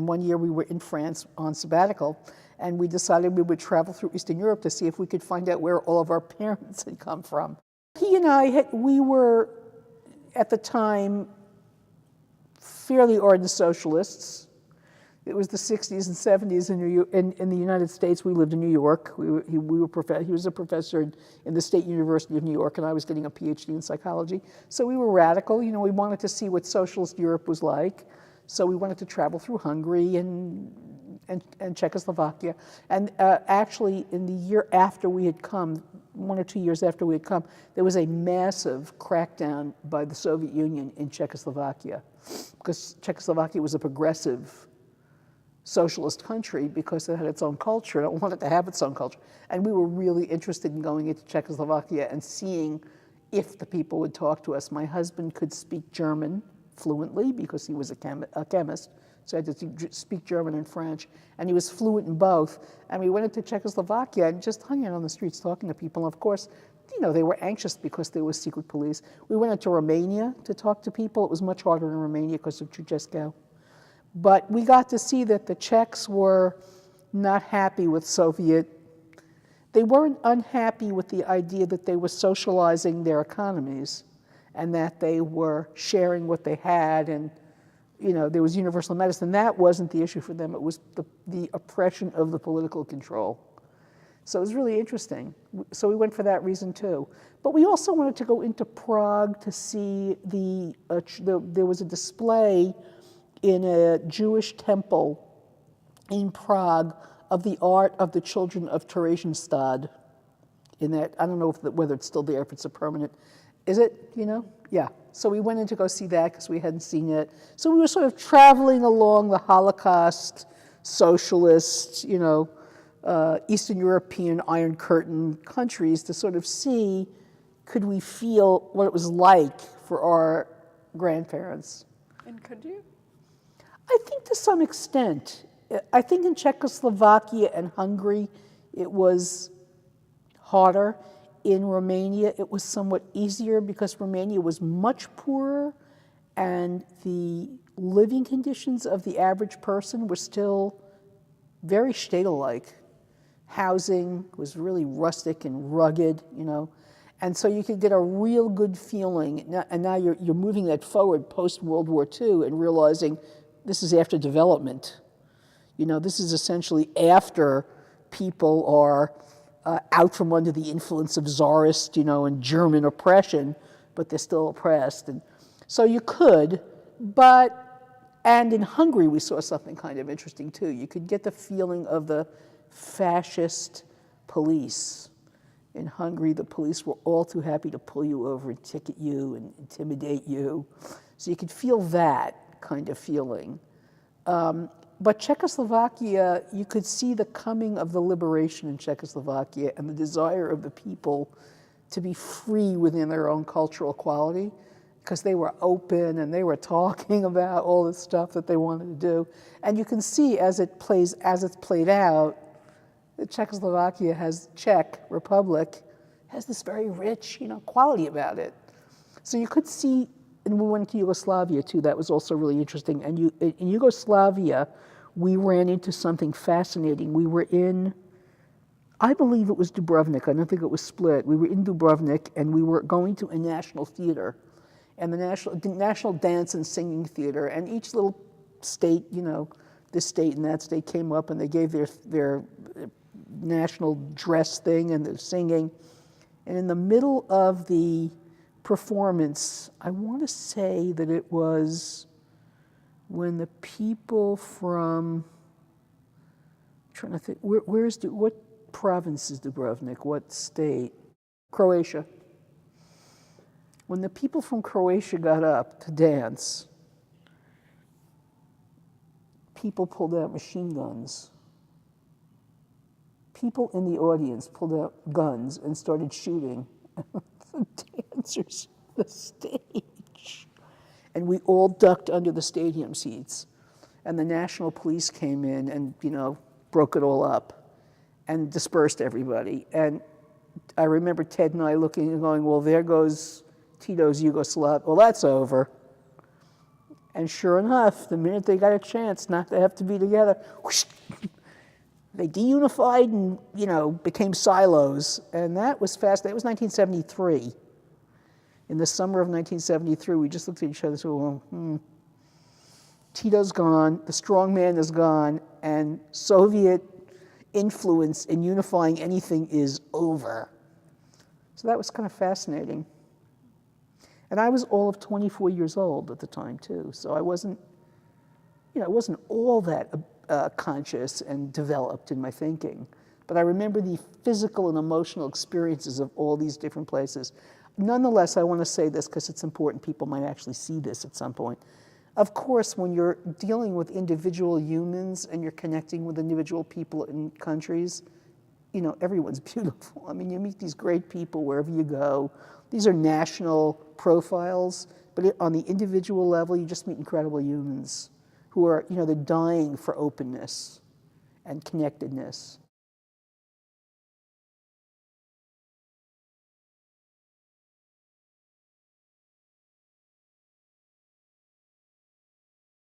One year we were in France on sabbatical, and we decided we would travel through Eastern Europe to see if we could find out where all of our parents had come from. He and I, we were, at the time, fairly ardent socialists. It was the 60s and 70s in the United States. We lived in New York. He was a professor in the State University of New York, and I was getting a PhD in psychology. So we were radical. You know, we wanted to see what socialist Europe was like. So we wanted to travel through Hungary and Czechoslovakia. And actually, in the year after we had come, 1 or 2 years after we had come, there was a massive crackdown by the Soviet Union in Czechoslovakia, because Czechoslovakia was a progressive socialist country because it had its own culture. It wanted to have its own culture. And we were really interested in going into Czechoslovakia and seeing if the people would talk to us. My husband could speak German fluently because he was a chemist, so I had to speak German and French, and he was fluent in both. And we went into Czechoslovakia and just hung out on the streets talking to people. And of course, you know, they were anxious because there was secret police. We went into Romania to talk to people. It was much harder in Romania because of Ceausescu. But we got to see that the Czechs were not happy with Soviet. They weren't unhappy with the idea that they were socializing their economies and that they were sharing what they had, and you know, there was universal medicine. That wasn't the issue for them. It was the oppression of the political control. So it was really interesting. So we went for that reason too. But we also wanted to go into Prague to see there was a display in a Jewish temple in Prague of the art of the children of Theresienstadt. In that, I don't know whether it's still there, if it's a permanent. Is it, you know? Yeah. So we went in to go see that because we hadn't seen it. So we were sort of traveling along the Holocaust, socialist, you know, Eastern European Iron Curtain countries to sort of see, could we feel what it was like for our grandparents? And could you? I think to some extent. I think in Czechoslovakia and Hungary, it was harder. In Romania, it was somewhat easier because Romania was much poorer and the living conditions of the average person were still very Städte-like. Housing was really rustic and rugged, you know, and so you could get a real good feeling. And now you're moving that forward post-World War II and realizing this is after development. You know, this is essentially after people are out from under the influence of Tsarist, you know, and German oppression, but they're still oppressed. And so you could, and in Hungary we saw something kind of interesting too. You could get the feeling of the fascist police. In Hungary, the police were all too happy to pull you over and ticket you and intimidate you. So you could feel that kind of feeling. But Czechoslovakia, you could see the coming of the liberation in Czechoslovakia and the desire of the people to be free within their own cultural quality, because they were open and they were talking about all the stuff that they wanted to do. And you can see as it's played out, that Czech Republic has this very rich, you know, quality about it. So you could see, and we went to Yugoslavia too, that was also really interesting. And in Yugoslavia, we ran into something fascinating. We were in, I believe it was Dubrovnik, I don't think it was Split. We were in Dubrovnik and we were going to a national theater, and the national dance and singing theater, and each little state, you know, this state and that state came up and they gave their national dress thing and the singing. And in the middle of the performance, I want to say that it was when the people from, I'm trying to think, what province is Dubrovnik? What state? Croatia. When the people from Croatia got up to dance, people pulled out machine guns. People in the audience pulled out guns and started shooting the dancers on the stage. And we all ducked under the stadium seats. And the national police came in and, you know, broke it all up and dispersed everybody. And I remember Ted and I looking and going, well, there goes Tito's Yugoslavia. Well, that's over. And sure enough, the minute they got a chance not to have to be together, whoosh, they deunified and, you know, became silos. And that was fast. That was 1973. In the summer of 1973, we just looked at each other and said, well, Tito's gone, the strong man is gone, and Soviet influence in unifying anything is over. So that was kind of fascinating. And I was all of 24 years old at the time, too. So I wasn't, you know, I wasn't all that conscious and developed in my thinking. But I remember the physical and emotional experiences of all these different places. Nonetheless, I want to say this because it's important. People might actually see this at some point. Of course, when you're dealing with individual humans and you're connecting with individual people in countries, you know, everyone's beautiful. I mean, you meet these great people wherever you go. These are national profiles, but on the individual level, you just meet incredible humans who are, you know, they're dying for openness and connectedness.